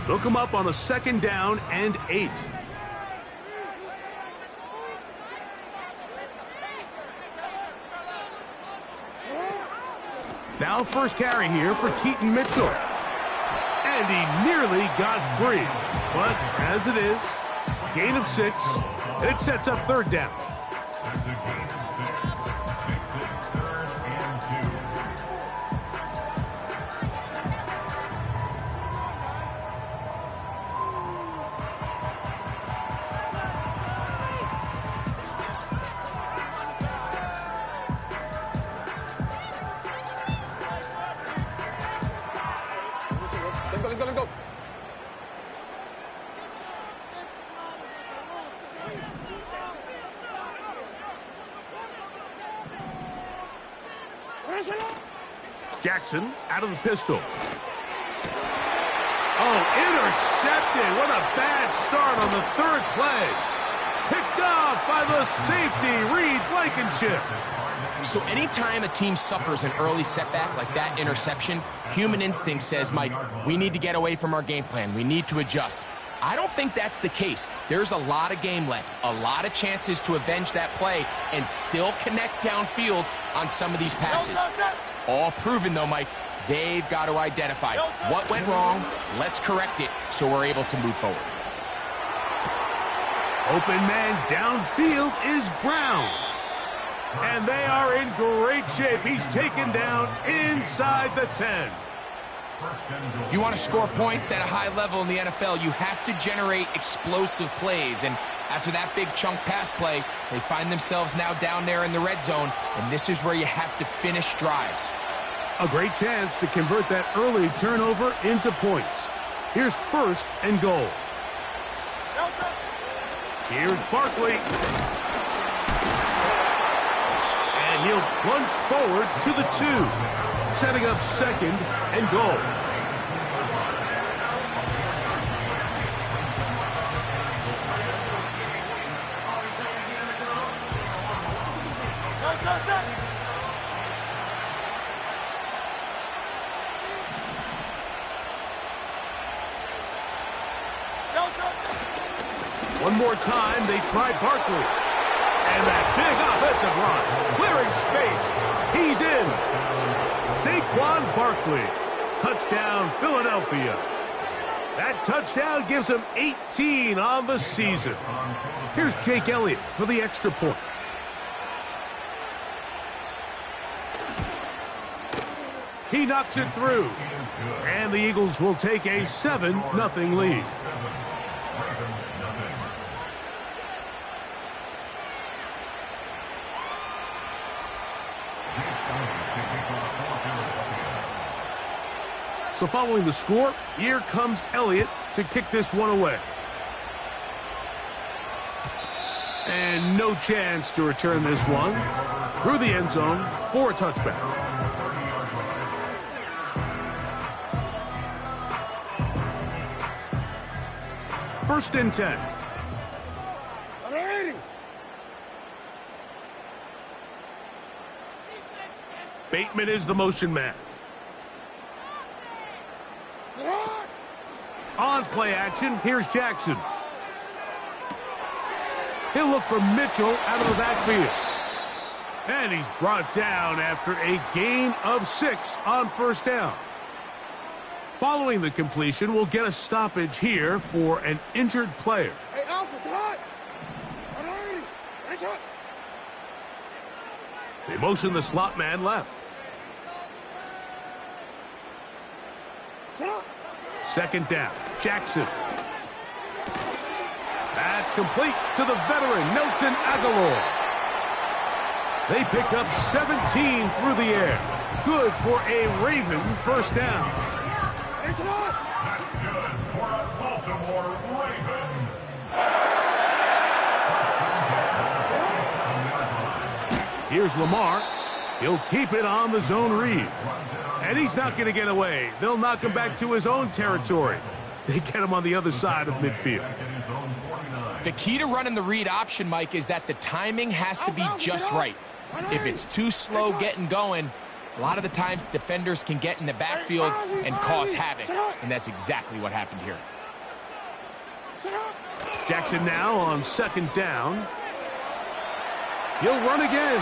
They'll come up on a 2nd down and 8. Now first carry here for Keaton Mitchell. And he nearly got free. But as it is, gain of 6, and it sets up 3rd down. Let's go. Jackson out of the pistol. Oh, intercepted. What a bad start on the 3rd play. Picked off by the safety, Reed Blankenship. So anytime a team suffers an early setback like that interception, human instinct says, Mike, we need to get away from our game plan. We need to adjust. I don't think that's the case. There's a lot of game left, a lot of chances to avenge that play and still connect downfield on some of these passes. All proven, though, Mike. They've got to identify what went wrong. Let's correct it so we're able to move forward. Open man downfield is Brown. And they are in great shape. He's taken down inside the 10. If you want to score points at a high level in the NFL, you have to generate explosive plays. And after that big chunk pass play, they find themselves now down there in the red zone. And this is where you have to finish drives. A great chance to convert that early turnover into points. Here's 1st and goal. Here's Barkley. And he'll plunge forward to the 2, setting up 2nd and goal. One more time, they try Barkley. And that big offensive run, clearing space. He's in. Saquon Barkley. Touchdown, Philadelphia. That touchdown gives him 18 on the season. Here's Jake Elliott for the extra point. He knocks it through. And the Eagles will take a 7-0 lead. So following the score, here comes Elliott to kick this one away. And no chance to return this one through the end zone for a touchback. First and 10. Bateman is the motion man. On play action, here's Jackson. He'll look for Mitchell out of the backfield. And he's brought down after a gain of 6 on 1st down. Following the completion, we'll get a stoppage here for an injured player. Hey, Alpha, hot. They motion the slot man left. 2nd down, Jackson. That's complete to the veteran, Nelson Aguilar. They pick up 17 through the air. Good for a Raven 1st down. That's good for a Baltimore Raven. Here's Lamar. He'll keep it on the zone read. And he's not going to get away. They'll knock him back to his own territory. They get him on the other side of midfield. The key to running the read option, Mike, is that the timing has to be just right. If it's too slow getting going, A lot of the times, defenders can get in the backfield and cause havoc, and that's exactly what happened here. Jackson now on 2nd down. He'll run again.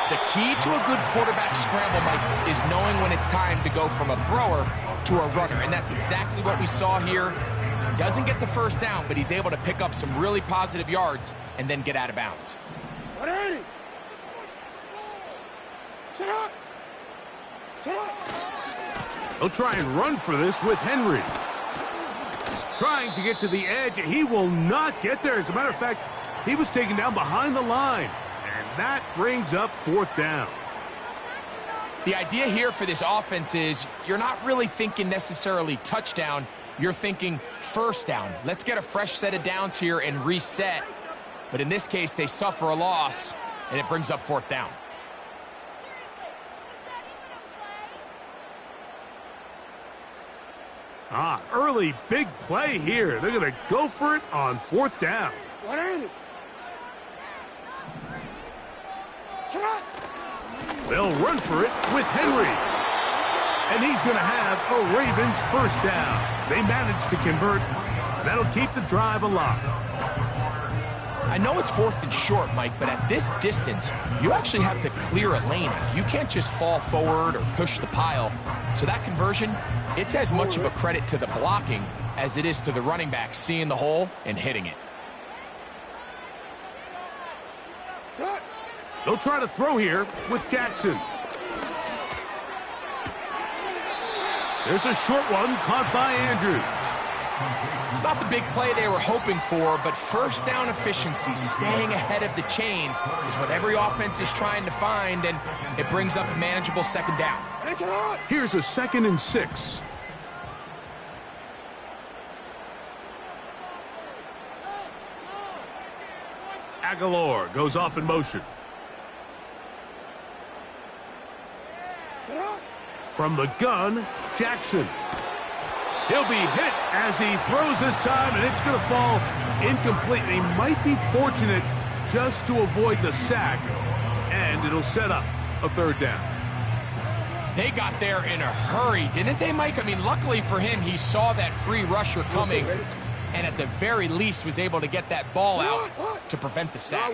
The key to a good quarterback scramble, Mike, is knowing when it's time to go from a thrower to a runner, and that's exactly what we saw here. Doesn't get the first down, but he's able to pick up some really positive yards and then get out of bounds. He'll try and run for this with Henry. Trying to get to the edge. He will not get there. As a matter of fact, he was taken down behind the line. And that brings up 4th down. The idea here for this offense is you're not really thinking necessarily touchdown. You're thinking 1st down. Let's get a fresh set of downs here and reset. But in this case, they suffer a loss, and it brings up 4th down. Early big play here. They're going to go for it on 4th down. They'll run for it with Henry. And he's going to have a Ravens 1st down. They managed to convert, and that'll keep the drive alive. I know it's 4th and short, Mike, but at this distance, you actually have to clear a lane. You can't just fall forward or push the pile. So that conversion, it's as much of a credit to the blocking as it is to the running back seeing the hole and hitting it. They'll try to throw here with Jackson. There's a short one caught by Andrews. It's not the big play they were hoping for, but 1st down efficiency, staying ahead of the chains, is what every offense is trying to find, and it brings up a manageable 2nd down. Here's a 2nd and 6. Aguilar goes off in motion. From the gun, Jackson. He'll be hit as he throws this time, and it's going to fall incomplete. He might be fortunate just to avoid the sack, and it'll set up a 3rd down. They got there in a hurry, didn't they, Mike? I mean, luckily for him, he saw that free rusher coming, and at the very least was able to get that ball out to prevent the sack.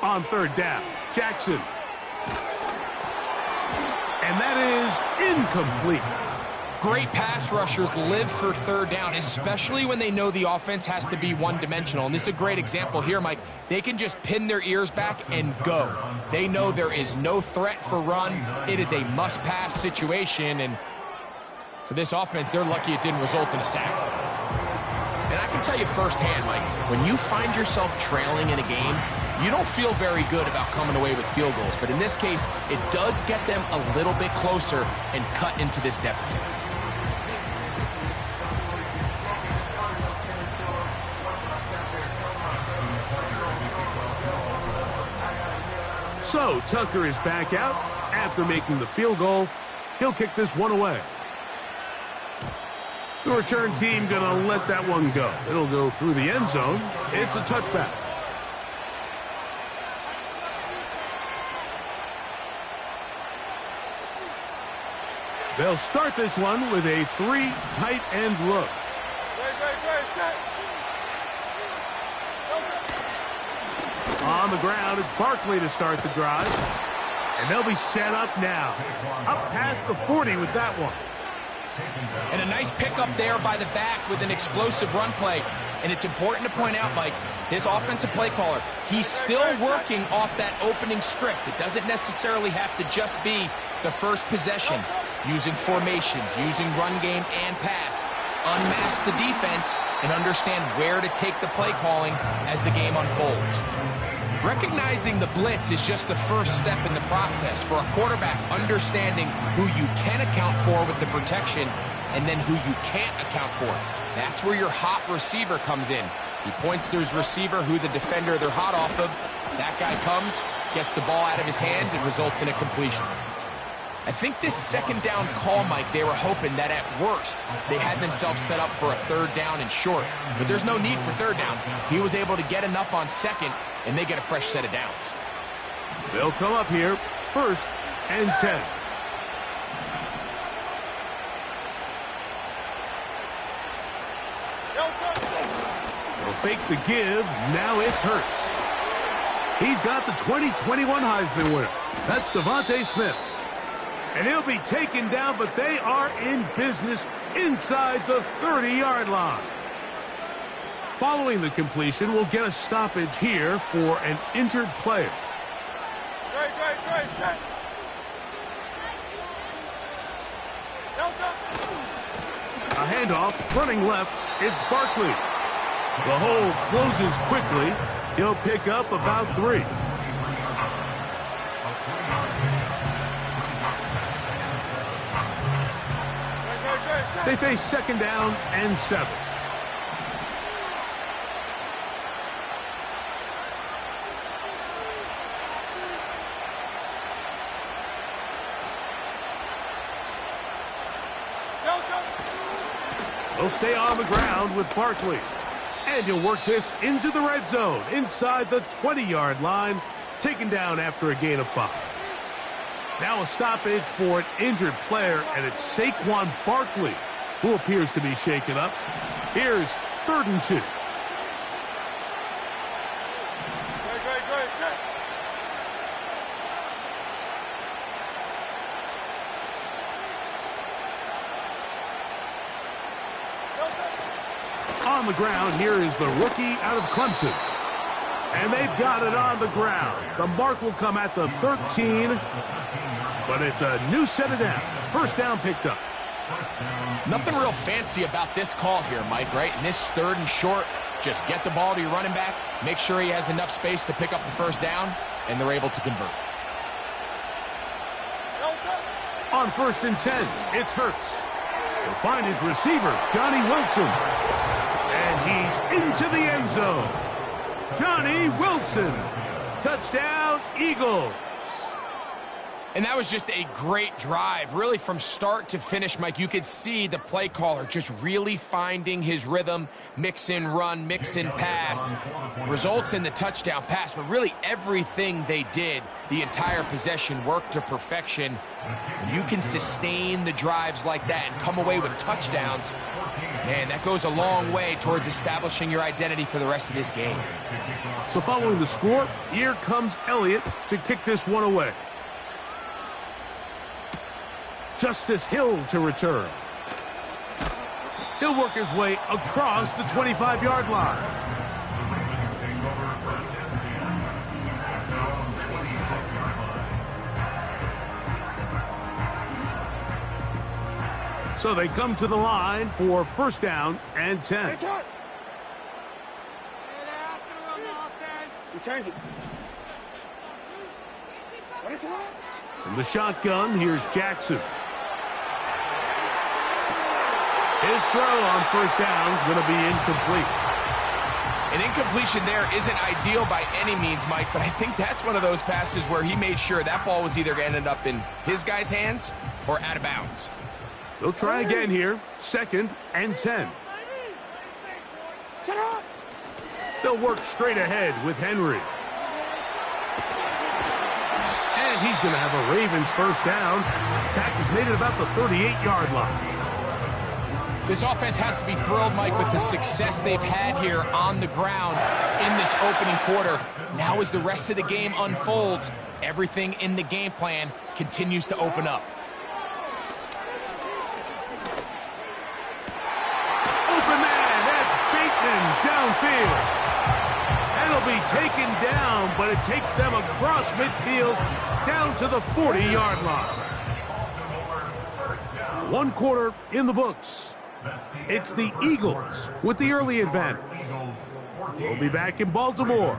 On 3rd down, Jackson. And that is incomplete. Great pass rushers live for 3rd down, especially when they know the offense has to be one-dimensional. And this is a great example here, Mike. They can just pin their ears back and go. They know there is no threat for run. It is a must-pass situation, and for this offense, they're lucky it didn't result in a sack. And I can tell you firsthand, Mike, when you find yourself trailing in a game, you don't feel very good about coming away with field goals. But in this case, it does get them a little bit closer and cut into this deficit. So Tucker is back out after making the field goal. He'll kick this one away. The return team going to let that one go. It'll go through the end zone. It's a touchback. They'll start this one with a 3 tight end look. On the ground, it's Barkley to start the drive. And they'll be set up now. Up past the 40 with that one. And a nice pickup there by the back with an explosive run play. And it's important to point out, Mike, this offensive play caller, he's still working off that opening script. It doesn't necessarily have to just be the first possession. Using formations, using run game and pass. Unmask the defense and understand where to take the play calling as the game unfolds. Recognizing the blitz is just the first step in the process for a quarterback, understanding who you can account for with the protection and then who you can't account for. That's where your hot receiver comes in. He points to his receiver, who the defender they're hot off of. That guy comes, gets the ball out of his hands, and results in a completion. I think this 2nd down call, Mike, they were hoping that at worst they had themselves set up for a 3rd down and short. But there's no need for 3rd down. He was able to get enough on 2nd, and they get a fresh set of downs. They'll come up here, 1st and 10. They'll fake the give. Now it's Hurts. He's got the 2021 Heisman winner. That's Devontae Smith. And he'll be taken down, but they are in business inside the 30-yard line. Following the completion, we'll get a stoppage here for an injured player. Great. A handoff, running left, it's Barkley. The hole closes quickly. He'll pick up about 3. They face 2nd down and 7. They'll stay on the ground with Barkley. And he'll work this into the red zone, inside the 20-yard line, taken down after a gain of 5. Now a stoppage for an injured player, and it's Saquon Barkley, who appears to be shaken up. Here's 3rd and 2. Great. On the ground, here is the rookie out of Clemson. And they've got it on the ground. The mark will come at the 13, but it's a new set of downs. 1st down picked up. Nothing real fancy about this call here, Mike, right? In this 3rd and short, just get the ball to your running back, make sure he has enough space to pick up the 1st down, and they're able to convert. On 1st and 10, it's Hurts. He'll find his receiver, Johnny Wilson. And he's into the end zone. Johnny Wilson. Touchdown, Eagles. And that was just a great drive. Really, from start to finish, Mike, you could see the play caller just really finding his rhythm, mix in run, mix in pass. Results in the touchdown pass, but really everything they did, the entire possession, worked to perfection. When you can sustain the drives like that and come away with touchdowns, man, that goes a long way towards establishing your identity for the rest of this game. So following the score, here comes Elliott to kick this one away. Justice Hill to return. He'll work his way across the 25-yard line. So they come to the line for 1st down and 10. From the shotgun, here's Jackson. His throw on 1st down is going to be incomplete. An incompletion there isn't ideal by any means, Mike, but I think that's one of those passes where he made sure that ball was either going to end up in his guy's hands or out of bounds. They'll try again here, 2nd and 10. They'll work straight ahead with Henry. And he's going to have a Ravens 1st down. The tackle's made at about the 38-yard line. This offense has to be thrilled, Mike, with the success they've had here on the ground in this opening quarter. Now as the rest of the game unfolds, everything in the game plan continues to open up. Open man, that's Bateman downfield. And he'll be taken down, but it takes them across midfield down to the 40-yard line. 1 quarter in the books. It's the Eagles with the early advantage. We'll be back in Baltimore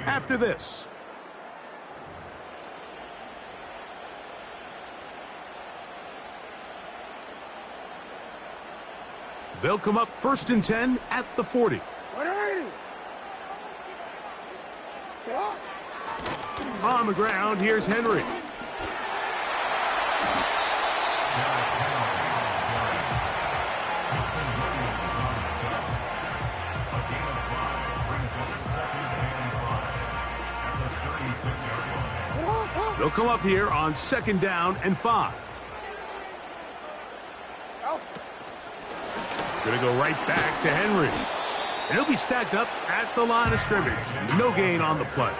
after this. They'll come up 1st and 10 at the 40. On the ground, here's Henry. They'll come up here on 2nd down and 5. Going to go right back to Henry. And he'll be stacked up at the line of scrimmage. No gain on the play.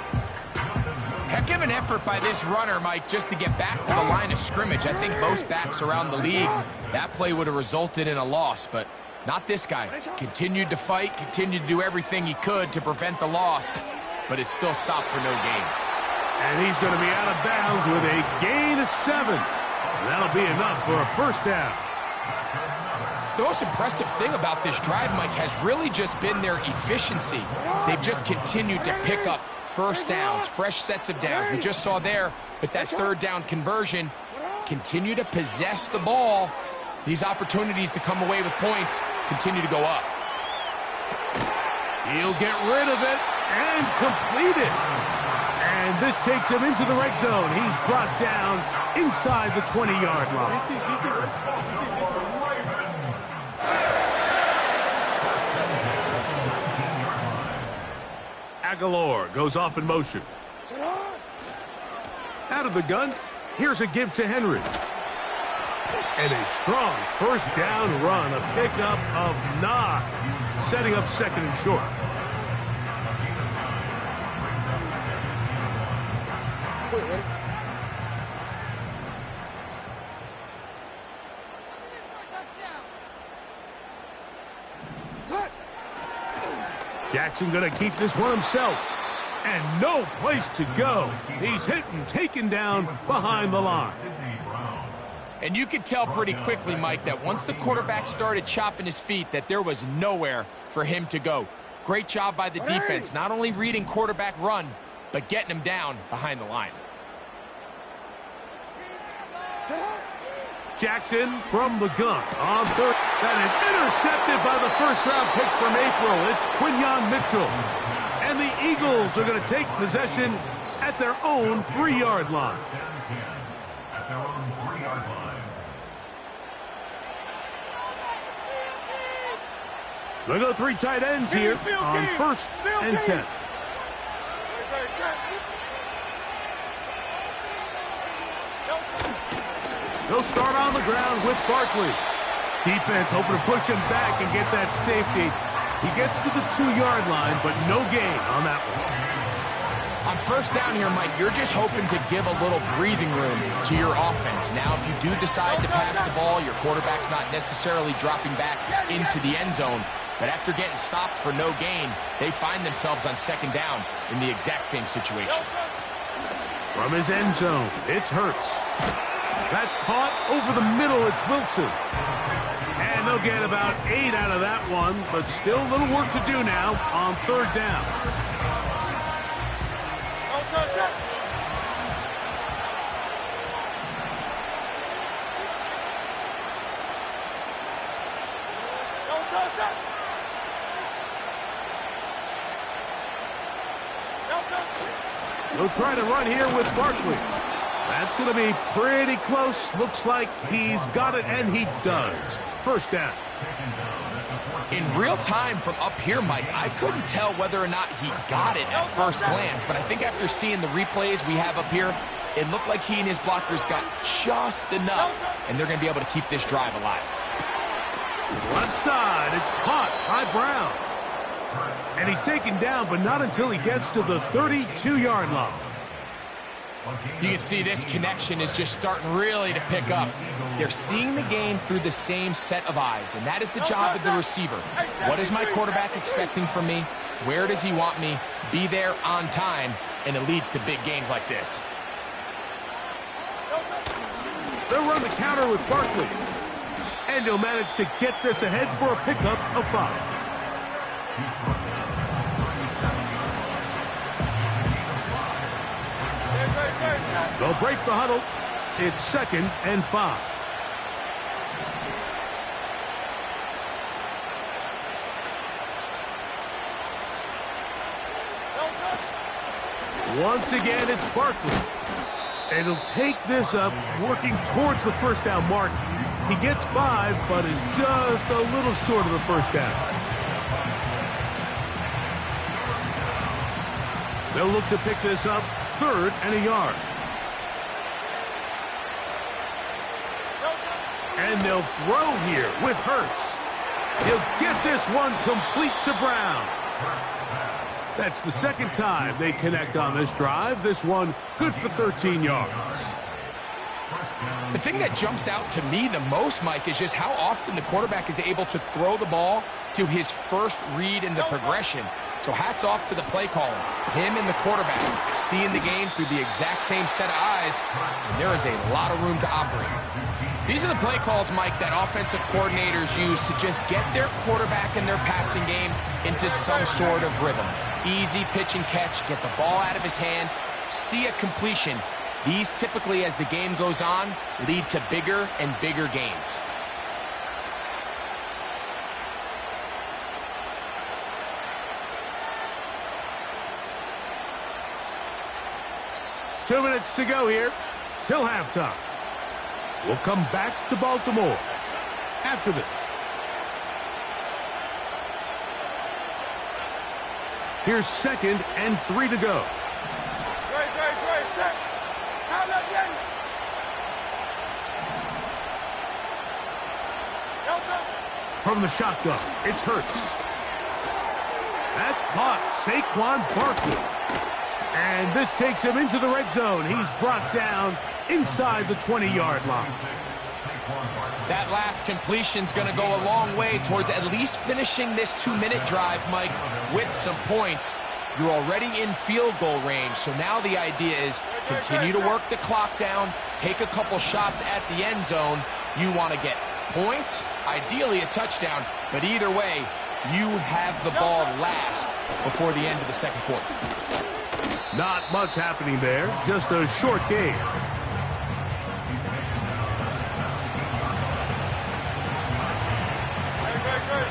Heck of an effort by this runner, Mike, just to get back to the line of scrimmage. I think most backs around the league, that play would have resulted in a loss, but not this guy. Continued to fight, continued to do everything he could to prevent the loss, but it still stopped for no gain. And he's going to be out of bounds with a gain of 7. And that'll be enough for a 1st down. The most impressive thing about this drive, Mike, has really just been their efficiency. They've just continued to pick up 1st downs, fresh sets of downs. We just saw there with that 3rd down conversion, continue to possess the ball. These opportunities to come away with points continue to go up. He'll get rid of it and complete it. And this takes him into the red zone. He's brought down inside the 20-yard line. Aguilar goes off in motion. Out of the gun, here's a give to Henry. And a strong 1st down run, a pickup of 9, setting up 2nd and short. Jackson going to keep this one himself. And no place to go. He's hit and taken down behind the line. And you could tell pretty quickly, Mike, that once the quarterback started chopping his feet, that there was nowhere for him to go. Great job by the defense, not only reading quarterback run, but getting him down behind the line. Jackson from the gun on 3rd. That is intercepted by the 1st-round pick from April. It's Quinyon Mitchell. And the Eagles are going to take possession at their own 3-yard line. At their own 3-yard line. They'll go 3 tight ends here on 1st and 10. He'll start on the ground with Barkley. Defense hoping to push him back and get that safety. He gets to the 2-yard line, but no gain on that one. On 1st down here, Mike, you're just hoping to give a little breathing room to your offense. Now, if you do decide to pass the ball, your quarterback's not necessarily dropping back into the end zone. But after getting stopped for no gain, they find themselves on 2nd down in the exact same situation. From his end zone, it's Hurts. That's caught over the middle. It's Wilson. And they'll get about 8 out of that one, but still a little work to do now on 3rd down. They'll try to run here with Barkley. That's going to be pretty close. Looks like he's got it, and he does. 1st down. In real time from up here, Mike, I couldn't tell whether or not he got it at first glance, but I think after seeing the replays we have up here, it looked like he and his blockers got just enough, and they're going to be able to keep this drive alive. Left side, it's caught by Brown. And he's taken down, but not until he gets to the 32-yard line. You can see this connection is just starting really to pick up. They're seeing the game through the same set of eyes, and that is the job of the receiver. What is my quarterback expecting from me? Where does he want me? Be there on time, and it leads to big gains like this. They'll run the counter with Barkley. And he'll manage to get this ahead for a pickup of 5. They'll break the huddle. It's 2nd and 5. Once again, it's Barkley. And he'll take this up, working towards the 1st down mark. He gets 5, but is just a little short of the 1st down. They'll look to pick this up 3rd and a yard. And they'll throw here with Hurts. He'll get this one complete to Brown. That's the second time they connect on this drive. This one good for 13 yards. The thing that jumps out to me the most, Mike, is just how often the quarterback is able to throw the ball to his first read in the progression. So hats off to the play caller. Him and the quarterback seeing the game through the exact same set of eyes, and there is a lot of room to operate. These are the play calls, Mike, that offensive coordinators use to just get their quarterback and their passing game into some sort of rhythm. Easy pitch and catch, get the ball out of his hand, see a completion. These typically, as the game goes on, lead to bigger and bigger gains. Two minutes to go here till halftime. We'll come back to Baltimore after this. Here's 2nd and 3 to go. From the shotgun, it's Hurts. That's caught. Saquon Barkley. And this takes him into the red zone. He's brought down inside the 20-yard line. That last completion's going to go a long way towards at least finishing this 2-minute drive, Mike, with some points. You're already in field goal range, so now the idea is continue to work the clock down, take a couple shots at the end zone. You want to get points, ideally a touchdown, but either way, you have the ball last before the end of the second quarter. Not much happening there, just a short game.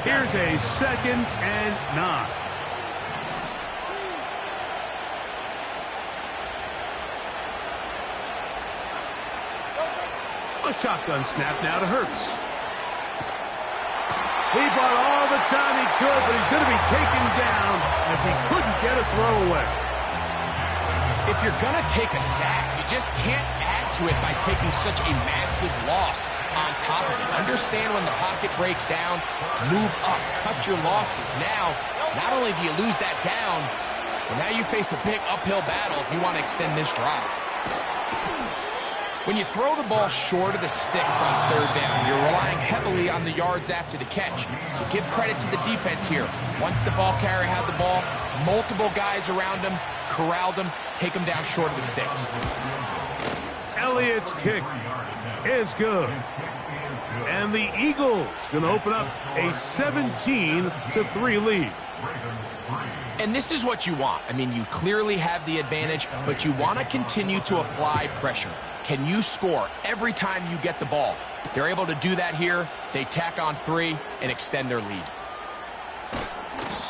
Here's a 2nd and 9. A shotgun snap now to Hurts. He bought all the time he could, but he's going to be taken down as he couldn't get a throw away. If you're going to take a sack, you just can't add to it by taking such a massive loss on top of it. Understand when the pocket breaks down, move up, cut your losses. Now, not only do you lose that down, but now you face a big uphill battle if you want to extend this drive. When you throw the ball short of the sticks on 3rd down, you're relying heavily on the yards after the catch. So give credit to the defense here. Once the ball carrier had the ball, multiple guys around him, corralled him, take him down short of the sticks. Elliott's kick is good. And the Eagles going to open up a 17-3 lead. And this is what you want. I mean, you clearly have the advantage, but you want to continue to apply pressure. Can you score every time you get the ball? They're able to do that here. They tack on 3 and extend their lead.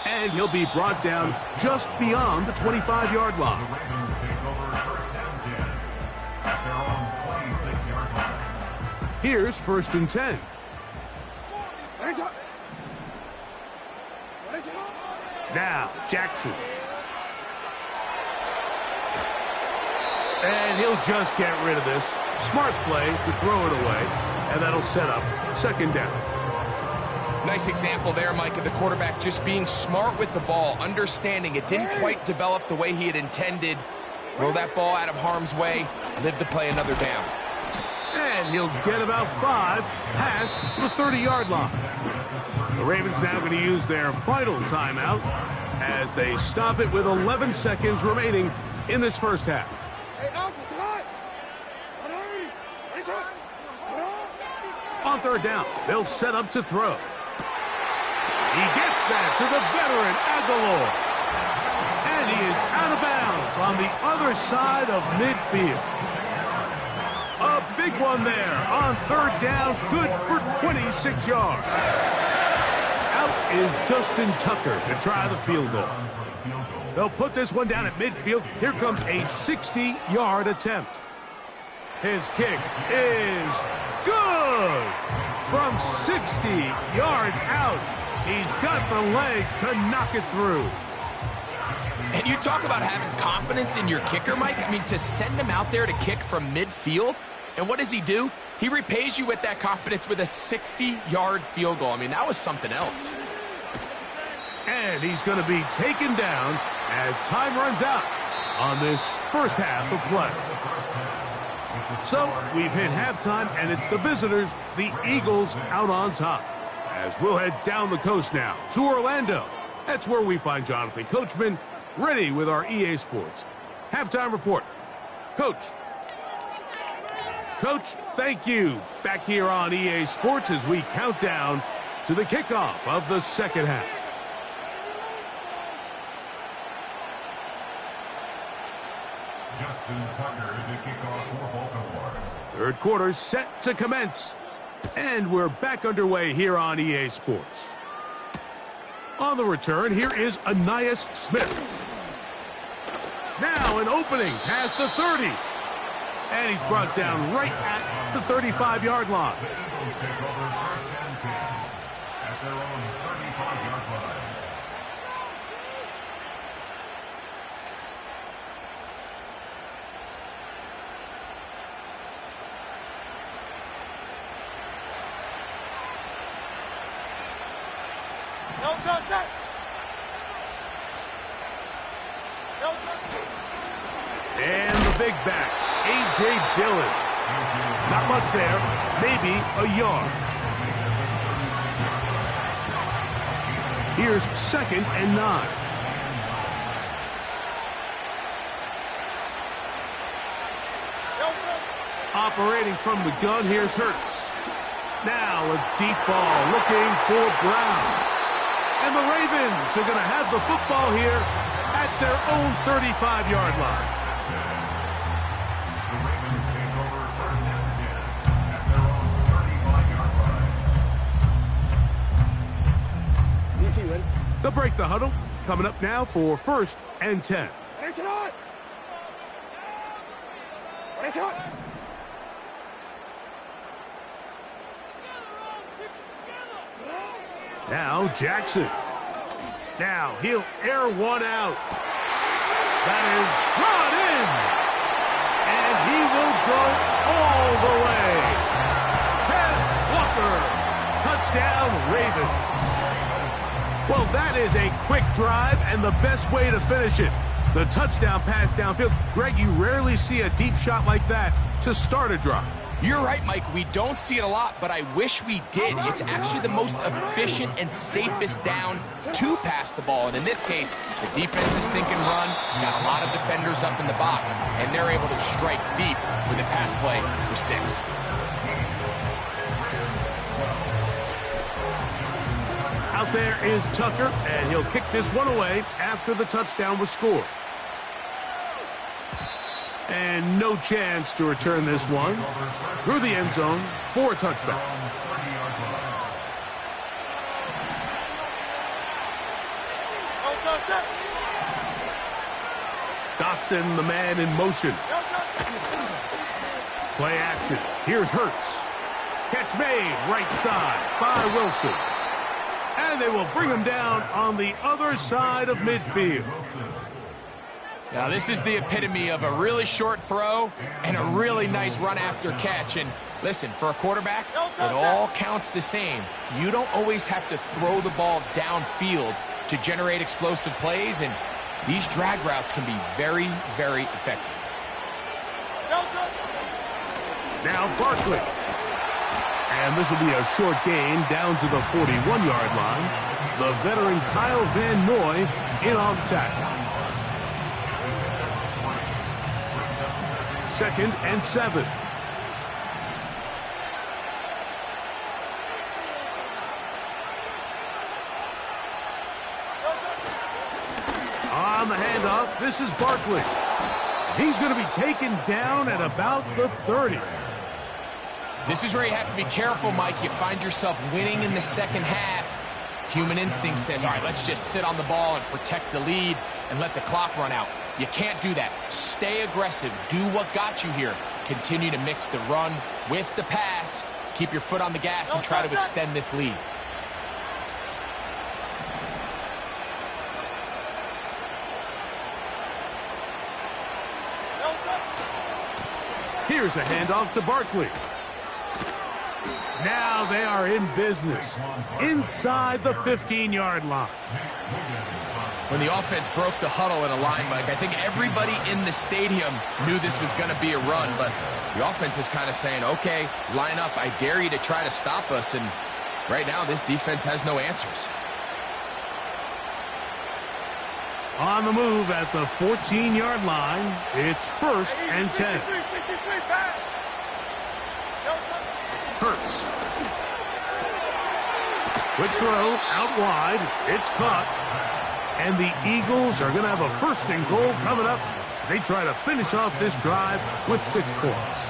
And he'll be brought down just beyond the 25-yard line. Here's 1st and 10. Now, Jackson. And he'll just get rid of this. Smart play to throw it away, and that'll set up 2nd down. Nice example there, Mike, of the quarterback just being smart with the ball, understanding it didn't quite develop the way he had intended. Throw that ball out of harm's way, live to play another down. And he'll get about 5 past the 30-yard line. The Ravens now going to use their final timeout as they stop it with 11 seconds remaining in this first half. On 3rd down, they'll set up to throw. He gets that to the veteran Aguilar. And he is out of bounds on the other side of midfield. A big one there on 3rd down, good for 26 yards. Out is Justin Tucker to try the field goal. They'll put this one down at midfield. Here comes a 60-yard attempt. His kick is good! From 60 yards out, he's got the leg to knock it through. And you talk about having confidence in your kicker, Mike. I mean, to send him out there to kick from midfield, and what does he do? He repays you with that confidence with a 60-yard field goal. I mean, that was something else. And he's going to be taken down as time runs out on this first half of play. So we've hit halftime, and it's the visitors, the Eagles, out on top. As we'll head down the coast now to Orlando. That's where we find Jonathan Coachman ready with our EA Sports halftime report. Coach, thank you. Back here on EA Sports as we count down to the kickoff of the second half. Justin Tucker is the kickoff for Baltimore. Third quarter set to commence. And we're back underway here on EA Sports. On the return, here is Anias Smith. Now an opening past the 30. And he's brought down right at the 35-yard line. The Eagles take over first and 10 at their own 35-yard line. And the big back, A.J. Dillon. Not much there, maybe a yard. Here's 2nd and 9. Operating from the gun, here's Hurts. Now a deep ball looking for Brown. And the Ravens are going to have the football here at their own 35-yard line. The Ravens take over first and 10 at their own 35-yard line. Easy, Win. They'll break the huddle. Coming up now for 1st and 10. It's on. It's on. Now Jackson. Now he'll air one out. That is brought in. And he will go all the way. Pass Walker. Touchdown Ravens. Well, that is a quick drive and the best way to finish it. The touchdown pass downfield. Greg, you rarely see a deep shot like that to start a drive. You're right, Mike. We don't see it a lot, but I wish we did. It's actually the most efficient and safest down to pass the ball. And in this case, the defense is thinking run, got a lot of defenders up in the box, and they're able to strike deep with a pass play for 6. Out there is Tucker, and he'll kick this one away after the touchdown was scored. And no chance to return this one through the end zone for a touchback. Dotson, the man in motion. Play action. Here's Hurts. Catch made right side by Wilson. And they will bring him down on the other side of midfield. Now, this is the epitome of a really short throw and a really nice run after catch. And listen, for a quarterback, it all counts the same. You don't always have to throw the ball downfield to generate explosive plays, and these drag routes can be very, very effective. Now Barkley. And this will be a short gain down to the 41-yard line. The veteran Kyle Van Noy in on the tackle. 2nd and 7. On the handoff, this is Barkley. He's going to be taken down at about the 30. This is where you have to be careful, Mike. You find yourself winning in the second half. Human instinct says, all right, let's just sit on the ball and protect the lead and let the clock run out. You can't do that. Stay aggressive. Do what got you here. Continue to mix the run with the pass. Keep your foot on the gas and try to extend this lead. Here's a handoff to Barkley. Now they are in business inside the 15-yard line. When the offense broke the huddle in a line, Mike, I think everybody in the stadium knew this was going to be a run, but the offense is kind of saying, okay, line up, I dare you to try to stop us, and right now this defense has no answers. On the move at the 14-yard line, it's 1st and 10. Hurts. Quick throw out wide. It's caught. And the Eagles are going to have a 1st and goal coming up. They try to finish off this drive with 6 points.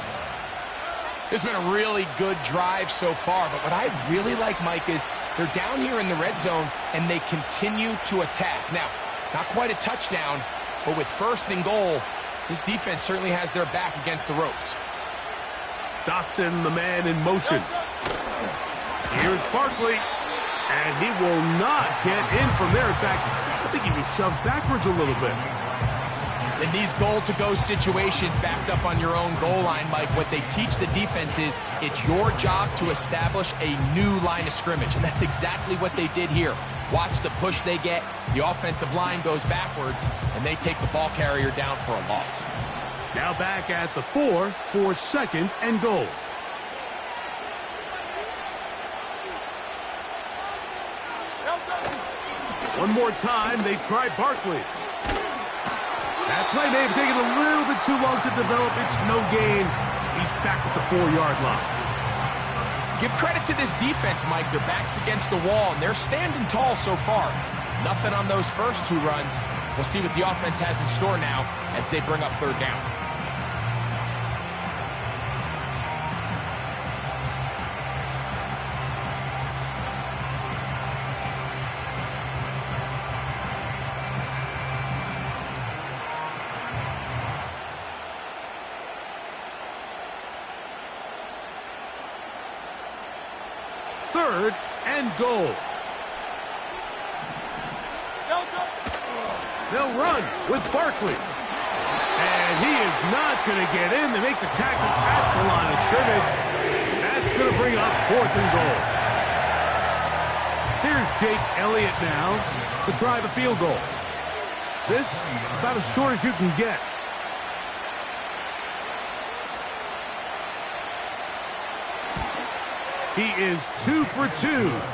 It's been a really good drive so far, but what I really like, Mike, is they're down here in the red zone, and they continue to attack. Now, not quite a touchdown, but with 1st and goal, this defense certainly has their back against the ropes. Dotson, the man in motion. Here's Barkley, and he will not get in from there. In fact, I think he was shoved backwards a little bit. In these goal-to-go situations backed up on your own goal line, Mike, what they teach the defense is it's your job to establish a new line of scrimmage, and that's exactly what they did here. Watch the push they get. The offensive line goes backwards, and they take the ball carrier down for a loss. Now back at the 4 for 2nd and goal. One more time, they try Barkley. That play may have taken a little bit too long to develop. It's no gain. He's back at the 4-yard line. Give credit to this defense, Mike. Their back's against the wall, and they're standing tall so far. Nothing on those first 2 runs. We'll see what the offense has in store now as they bring up 3rd down. Third and goal. They'll run with Barkley. And he is not going to get in. They make the tackle at the line of scrimmage. That's going to bring up 4th and goal. Here's Jake Elliott now to try the field goal. This about as short as you can get. He is 2 for 2.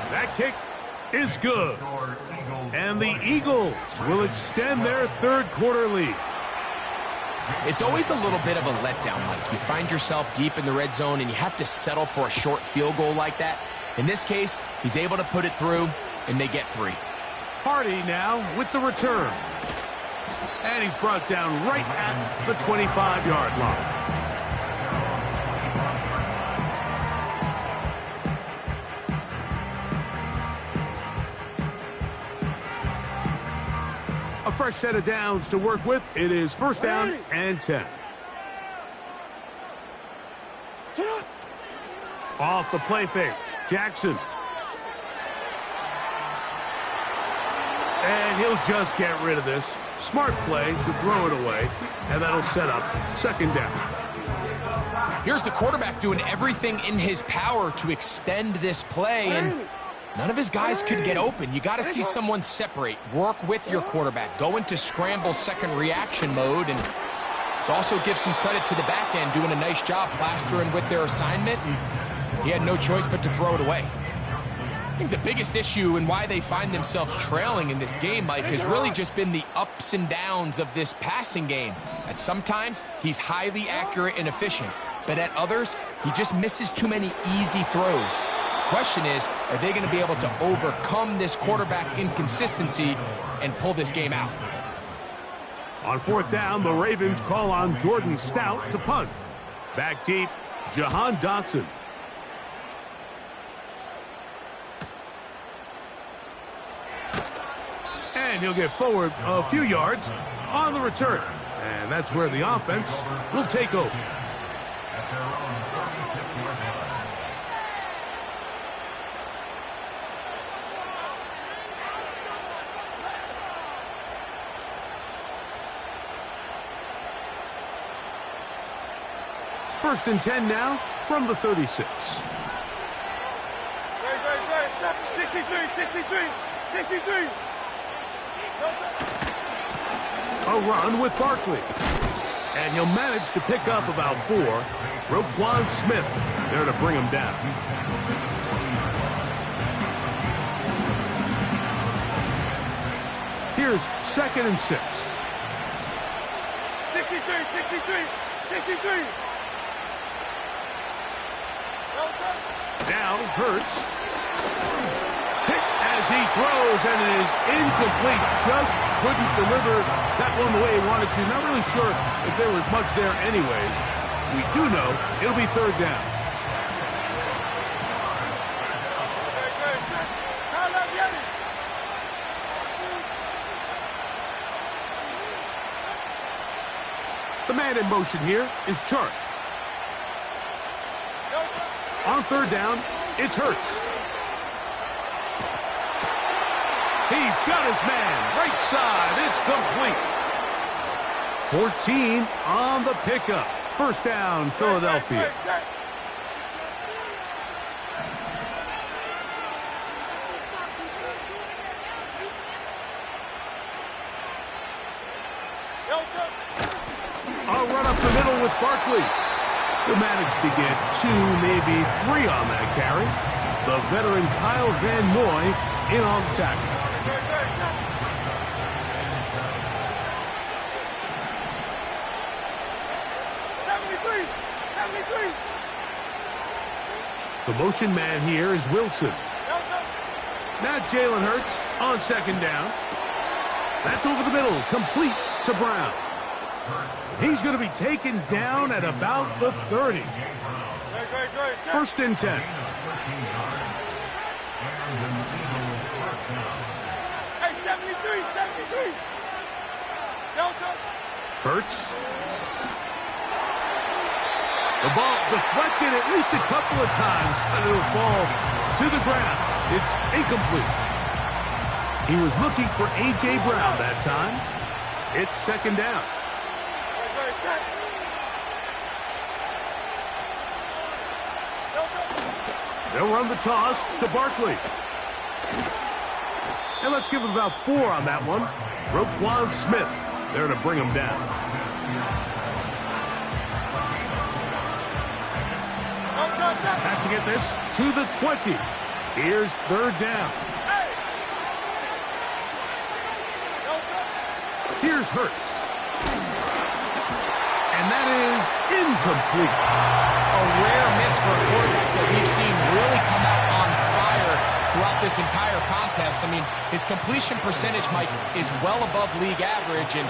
That kick is good. And the Eagles will extend their 3rd quarter lead. It's always a little bit of a letdown, Mike. You find yourself deep in the red zone, and you have to settle for a short field goal like that. In this case, he's able to put it through, and they get 3. Hardy now with the return. And he's brought down right at the 25-yard line. A fresh set of downs to work with. It is 1st down and 10. Off the play fake. Jackson. And he'll just get rid of this. Smart play to throw it away. And that'll set up 2nd down. Here's the quarterback doing everything in his power to extend this play, and none of his guys could get open. You got to see someone separate, work with your quarterback, go into scramble 2nd reaction mode, and also give some credit to the back end doing a nice job plastering with their assignment, and he had no choice but to throw it away. I think the biggest issue and why they find themselves trailing in this game, Mike, has really just been the ups and downs of this passing game. At sometimes, he's highly accurate and efficient, but at others, he just misses too many easy throws. Question is, are they going to be able to overcome this quarterback inconsistency and pull this game out? On 4th down, the Ravens call on Jordan Stout to punt. Back deep, Jahan Dotson. And he'll get forward a few yards on the return. And that's where the offense will take over. First and 10 now from the 36. Great. 63. A run with Barkley. And he'll manage to pick up about 4. Roquan Smith there to bring him down. Here's 2nd and 6. 63. Now Hurts. Hit as he throws, and it is incomplete. Just couldn't deliver that one the way he wanted to. Not really sure if there was much there anyways. We do know it'll be 3rd down. The man in motion here is Chark. On 3rd down, it's Hurts. He's got his man. Right side. It's complete. 14 on the pickup. 1st down, Philadelphia. A run up the middle with Barkley. He'll manage to get 2, maybe 3 on that carry. The veteran Kyle Van Noy in on the tackle. The motion man here is Wilson. Now Jalen Hurts on 2nd down. That's over the middle, complete to Brown. He's going to be taken down at about the 30. 1st and 10. Hurts. The ball deflected at least a couple of times, but it'll fall to the ground. It's incomplete. He was looking for A.J. Brown that time. It's 2nd down. They'll run the toss to Barkley. And let's give him about 4 on that one. Roquan Smith there to bring him down. Have to get this to the 20. Here's 3rd down. Here's Hurts. And that is incomplete. A rare miss for a quarterback that we've seen really come out on fire throughout this entire contest. I mean, his completion percentage, Mike, is well above league average, and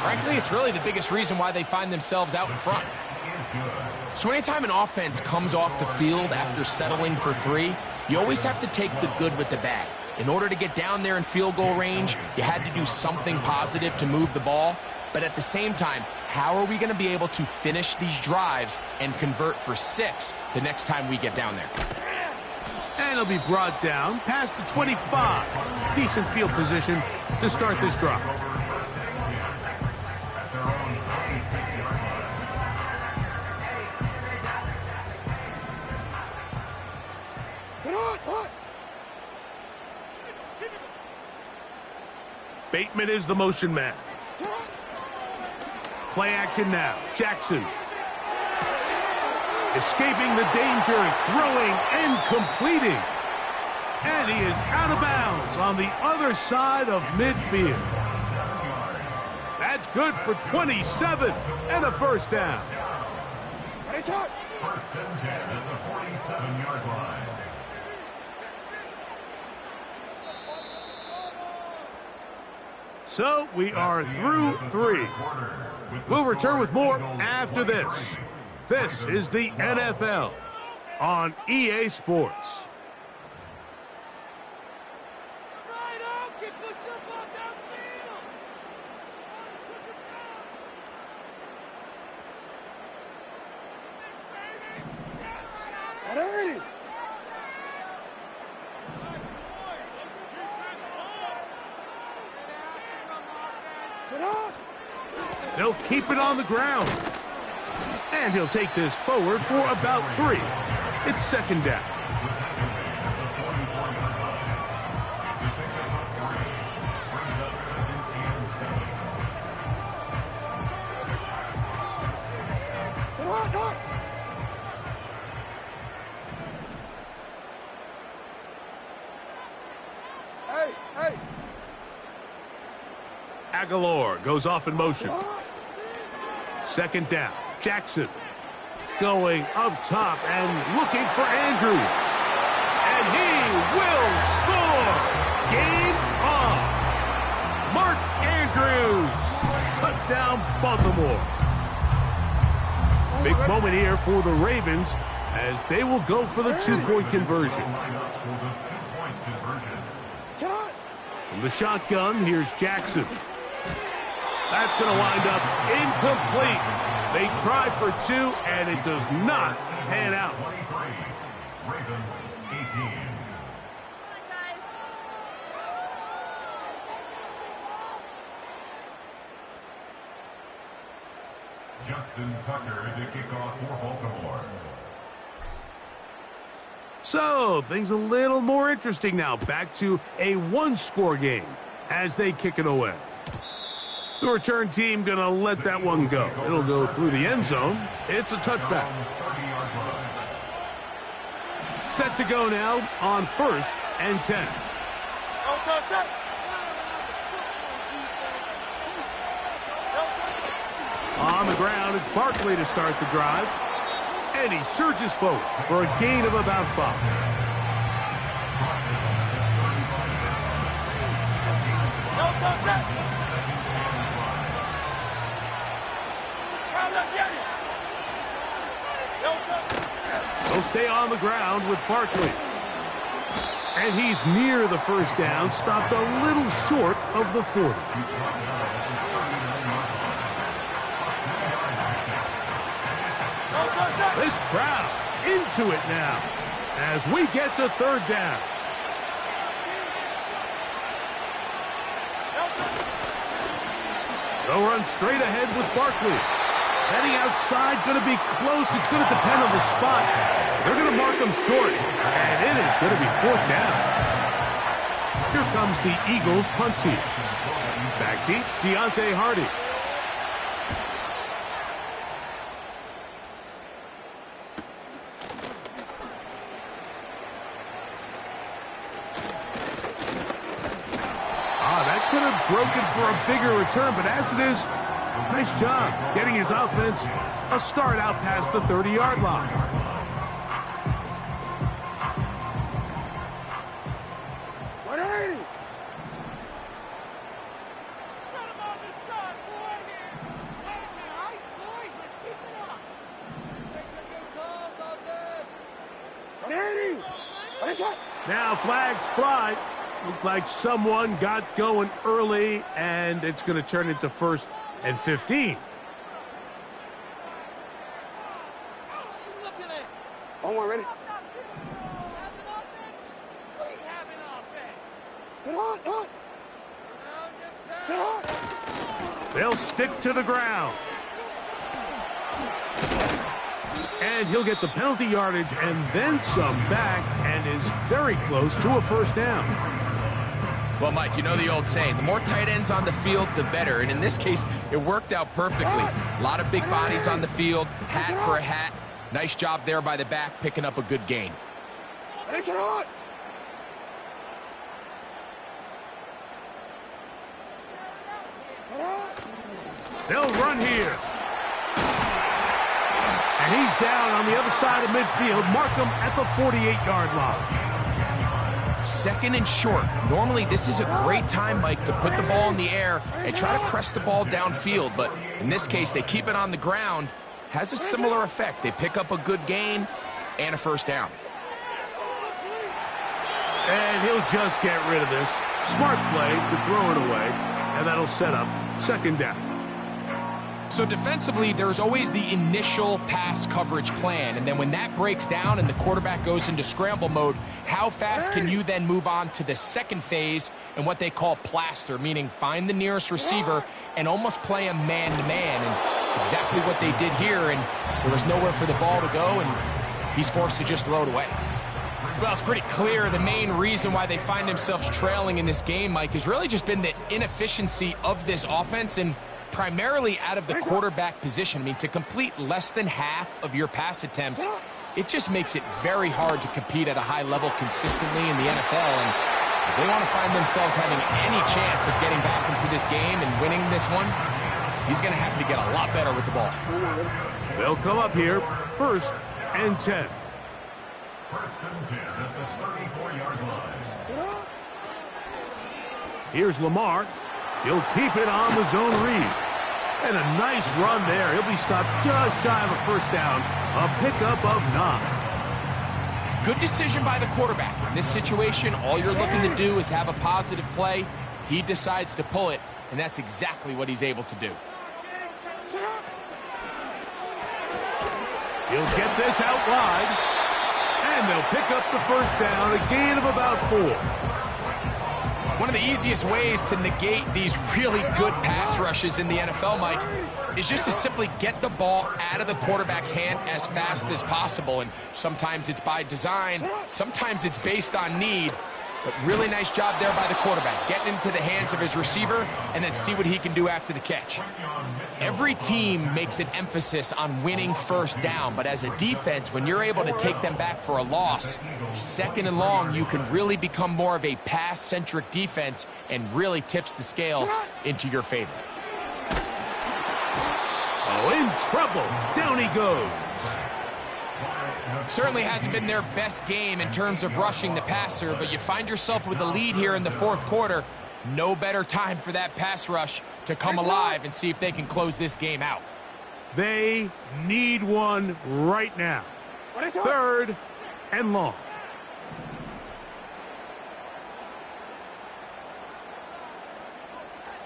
frankly, it's really the biggest reason why they find themselves out in front. So anytime an offense comes off the field after settling for 3, you always have to take the good with the bad. In order to get down there in field goal range, you had to do something positive to move the ball. But at the same time, how are we going to be able to finish these drives and convert for 6 the next time we get down there? And he'll be brought down past the 25. Decent field position to start this drive. Bateman is the motion man. Play action now. Jackson. Escaping the danger, throwing and completing. And he is out of bounds on the other side of midfield. That's good for 27 and a 1st down. First and 10 at the 47-yard line. So we are through 3. We'll return with more after this. This is the NFL on EA Sports. They'll keep it on the ground. And he'll take this forward for about 3. It's second down. Aguilar goes off in motion. Second down. Jackson going up top and looking for Andrews. And he will score. Game on. Mark Andrews. Touchdown, Baltimore. Big moment here for the Ravens as they will go for the 2-point conversion. From the shotgun, here's Jackson. That's going to wind up incomplete. They try for 2, and it does not pan out. Ravens 18. Justin Tucker to kick off for Baltimore. So, things a little more interesting now. Back to a 1-score game as they kick it away. The return team going to let that one go. It'll go through the end zone. It's a touchback. Set to go now on 1st and 10. On the ground, it's Barkley to start the drive. And he surges forward for a gain of about 5. He'll stay on the ground with Barkley. And he's near the first down, stopped a little short of the 40. This crowd into it now as we get to 3rd down. They'll run straight ahead with Barkley. Heading outside, going to be close. It's going to depend on the spot. They're going to mark him short, and it is going to be 4th down. Here comes the Eagles punt team. Back deep, Deontay Hardy. That could have broken for a bigger return, but as it is, nice job getting his offense a start out past the 30-yard line. Now flags fly. Looked like someone got going early, and it's going to turn into 1st and 15. On one, ready? They'll stick to the ground. And he'll get the penalty yardage and then some back, and is very close to a 1st down. Well, Mike, you know the old saying, the more tight ends on the field, the better. And in this case, it worked out perfectly. A lot of big bodies on the field, hat for a hat. Nice job there by the back, picking up a good gain. They'll run here. And he's down on the other side of midfield. Mark him at the 48-yard line. 2nd and short. Normally, this is a great time, Mike, to put the ball in the air and try to press the ball downfield. But in this case, they keep it on the ground. Has a similar effect. They pick up a good gain and a 1st down. And he'll just get rid of this. Smart play to throw it away. And that'll set up 2nd down. So defensively, there's always the initial pass coverage plan. And then when that breaks down and the quarterback goes into scramble mode, how fast can you then move on to the 2nd phase and what they call plaster, meaning find the nearest receiver and almost play him man-to-man. And It's exactly what they did here, and there was nowhere for the ball to go, and he's forced to just throw it away. Well, it's pretty clear the main reason why they find themselves trailing in this game, Mike, has really just been the inefficiency of this offense and primarily out of the quarterback position. I mean, to complete less than half of your pass attempts, it just makes it very hard to compete at a high level consistently in the NFL. And if they want to find themselves having any chance of getting back into this game and winning this one, he's going to have to get a lot better with the ball. They'll come up here, 1st and 10. 1st and 10 at the 34-yard line. Here's Lamar. He'll keep it on the zone read. And a nice run there. He'll be stopped just shy of a 1st down. A pickup of 9. Good decision by the quarterback. In this situation, all you're looking to do is have a positive play. He decides to pull it, and that's exactly what he's able to do. He'll get this out wide. And they'll pick up the 1st down, a gain of about 4. One of the easiest ways to negate these really good pass rushes in the NFL, Mike, is just to simply get the ball out of the quarterback's hand as fast as possible. And sometimes it's by design, sometimes it's based on need. But really nice job there by the quarterback, getting into the hands of his receiver and then see what he can do after the catch. Every team makes an emphasis on winning 1st down, but as a defense, when you're able to take them back for a loss, 2nd and long, you can really become more of a pass-centric defense and really tips the scales into your favor. Oh, in trouble. Down he goes. Certainly hasn't been their best game in terms of rushing the passer, but you find yourself with a lead here in the 4th quarter. No better time for that pass rush to come alive and see if they can close this game out. They need one right now. 3rd and long.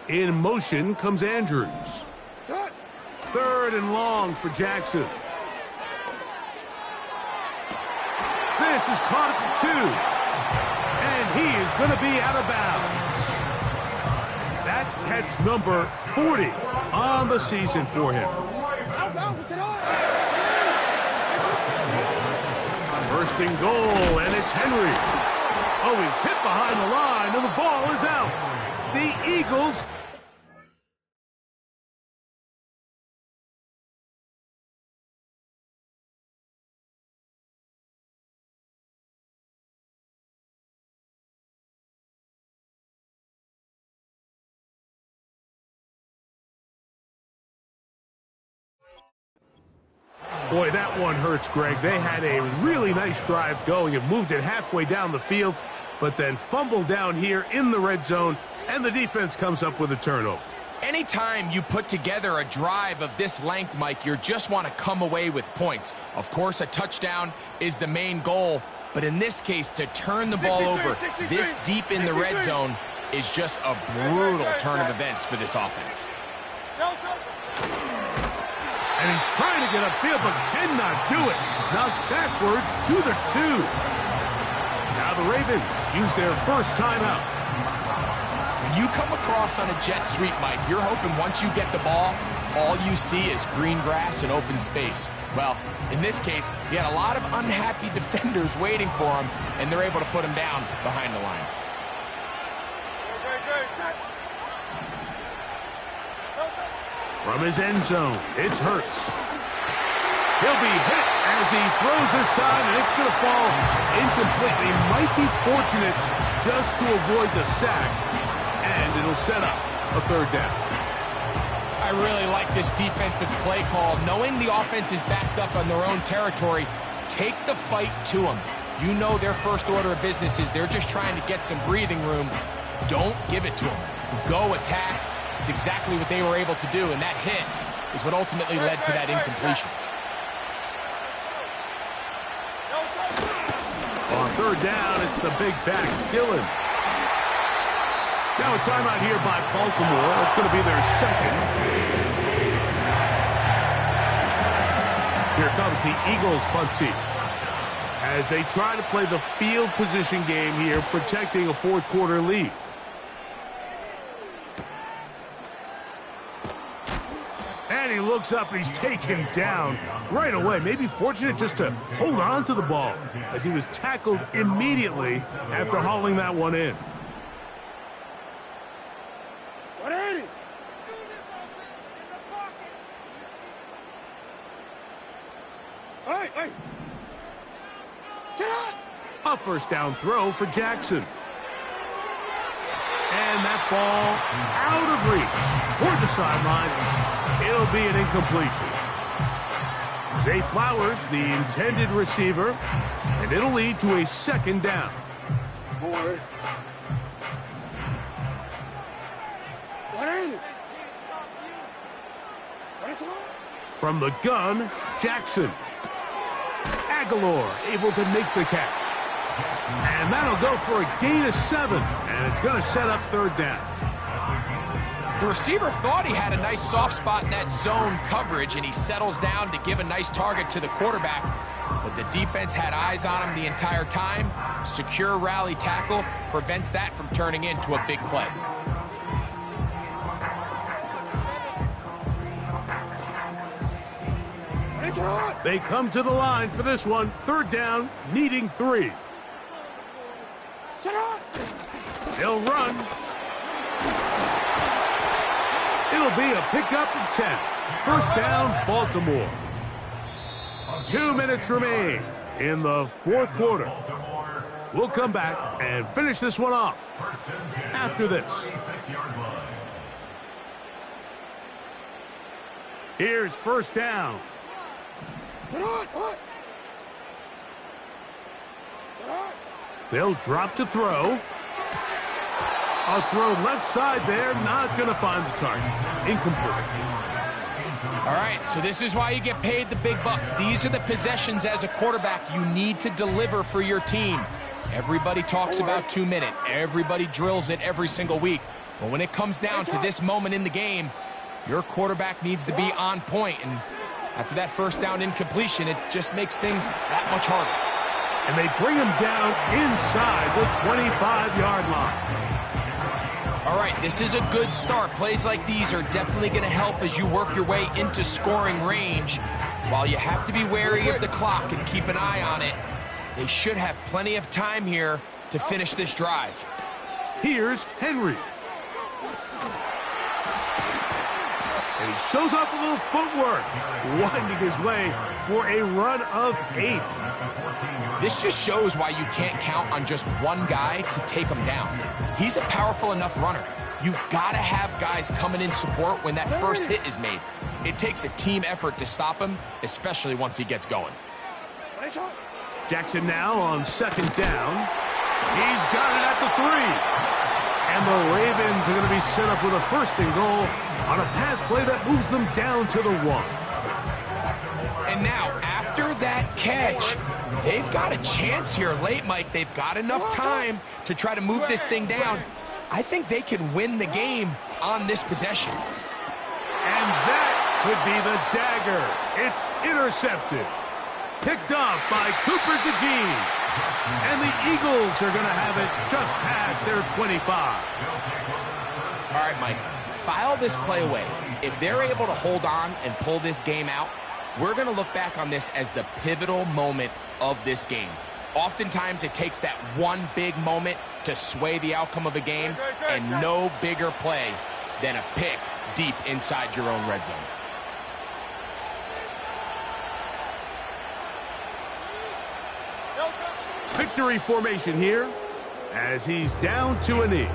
In motion comes Andrews. 3rd and long for Jackson. This is caught at the 2. And he is going to be out of bounds. That catch number 40 on the season for him. 1st and goal, and it's Henry. Oh, he's hit behind the line, and the ball is out. The Eagles... Boy, that one hurts, Greg. They had a really nice drive going and moved it halfway down the field, but then fumbled down here in the red zone, and the defense comes up with a turnover. Anytime you put together a drive of this length, Mike, you just want to come away with points. Of course, a touchdown is the main goal, but in this case, to turn the ball over this deep in the red zone is just a brutal turn of events for this offense. And he's trying to get upfield, but cannot do it. Knocked backwards to the 2. Now the Ravens use their 1st timeout. When you come across on a jet sweep, Mike, you're hoping once you get the ball, all you see is green grass and open space. Well, in this case, he had a lot of unhappy defenders waiting for him, and they're able to put him down behind the line. From his end zone, it's Hurts. He'll be hit as he throws this time, and it's going to fall incomplete. He might be fortunate just to avoid the sack, and it'll set up a 3rd down. I really like this defensive play call. Knowing the offense is backed up on their own territory, take the fight to them. You know their first order of business is they're just trying to get some breathing room. Don't give it to them. Go attack. It's exactly what they were able to do, and that hit is what ultimately led to that incompletion. On 3rd down, it's the big back, Dillon. Now a timeout here by Baltimore. It's going to be their 2nd. Here comes the Eagles punt team as they try to play the field position game here, protecting a 4th quarter lead. And he looks looks up and he's taken down right away. Maybe fortunate just to hold on to the ball as he was tackled immediately after hauling that one in. 180. Hey. Sit up. A first down throw for Jackson. And that ball out of reach toward the sideline. It'll be an incompletion. Zay Flowers, the intended receiver, and it'll lead to a second down. Don't worry. 180. From the gun, Jackson. Aguilar able to make the catch. And that'll go for a gain of 7, and it's going to set up third down. The receiver thought he had a nice soft spot in that zone coverage, and he settles down to give a nice target to the quarterback. But the defense had eyes on him the entire time. Secure rally tackle prevents that from turning into a big play. They come to the line for this one. Third down, needing 3. They'll run. It'll be a pickup of 10. First down, Baltimore. 2 minutes remain in the fourth quarter. We'll come back and finish this one off after this. Here's first down. They'll drop to throw. A throw left side there, not going to find the target. Incomplete. All right, so this is why you get paid the big bucks. These are the possessions as a quarterback you need to deliver for your team. Everybody talks about 2 minute. Everybody drills it every single week. But when it comes down to this moment in the game, your quarterback needs to be on point. And after that first down incompletion, it just makes things that much harder. And they bring him down inside the 25-yard line. All right, this is a good start. Plays like these are definitely going to help as you work your way into scoring range. While you have to be wary of the clock and keep an eye on it, they should have plenty of time here to finish this drive. Here's Henry. And he shows off a little footwork, winding his way for a run of 8. This just shows why you can't count on just one guy to take him down. He's a powerful enough runner. You've got to have guys coming in support when that first hit is made. It takes a team effort to stop him, especially once he gets going. Jackson now on second down. He's got it at the 3. And the Ravens are going to be set up with a first and goal on a pass play that moves them down to the 1. And now, after that catch, they've got a chance here late, Mike. They've got enough time to try to move this thing down. I think they can win the game on this possession. And that could be the dagger. It's intercepted. Picked off by Cooper DeJean. And the Eagles are going to have it just past their 25. All right, Mike, file this play away. If they're able to hold on and pull this game out, we're going to look back on this as the pivotal moment of this game. Oftentimes, it takes that one big moment to sway the outcome of a game, and no bigger play than a pick deep inside your own red zone. Victory formation here as he's down to a knee.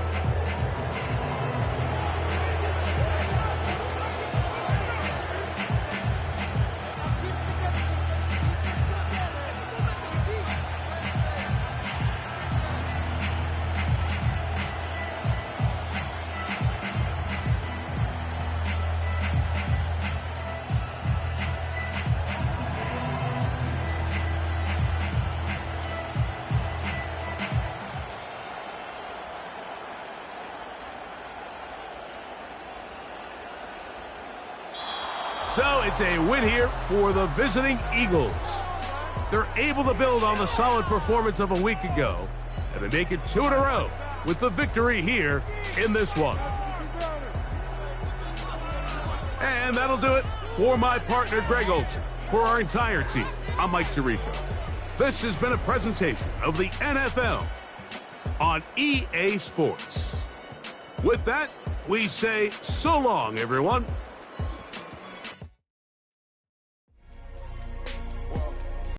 So it's a win here for the visiting Eagles. They're able to build on the solid performance of a week ago, and they make it 2 in a row with the victory here in this one. And that'll do it For my partner, Greg Olson, for our entire team, I'm Mike Tirico. This has been a presentation of the NFL on EA Sports. With that, we say so long, everyone.